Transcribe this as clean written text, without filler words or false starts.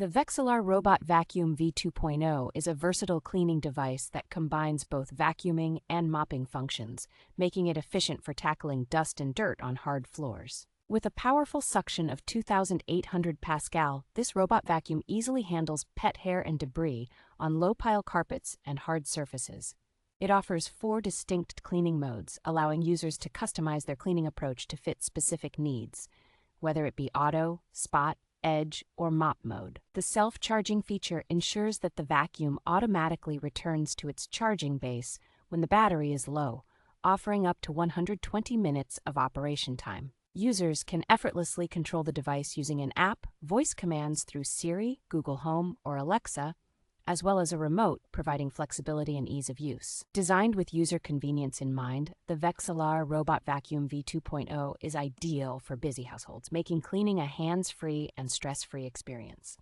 The Vexilar Robot Vacuum V2.0 is a versatile cleaning device that combines both vacuuming and mopping functions, making it efficient for tackling dust and dirt on hard floors. With a powerful suction of 2,800 Pascal, this robot vacuum easily handles pet hair and debris on low-pile carpets and hard surfaces. It offers 4 distinct cleaning modes, allowing users to customize their cleaning approach to fit specific needs, whether it be auto, spot, edge, or mop mode. The self-charging feature ensures that the vacuum automatically returns to its charging base when the battery is low, offering up to 120 minutes of operation time. Users can effortlessly control the device using an app, voice commands through Siri, Google Home, or Alexa, as well as a remote, providing flexibility and ease of use. Designed with user convenience in mind, the Vexilar Robot Vacuum V2.0 is ideal for busy households, making cleaning a hands-free and stress-free experience.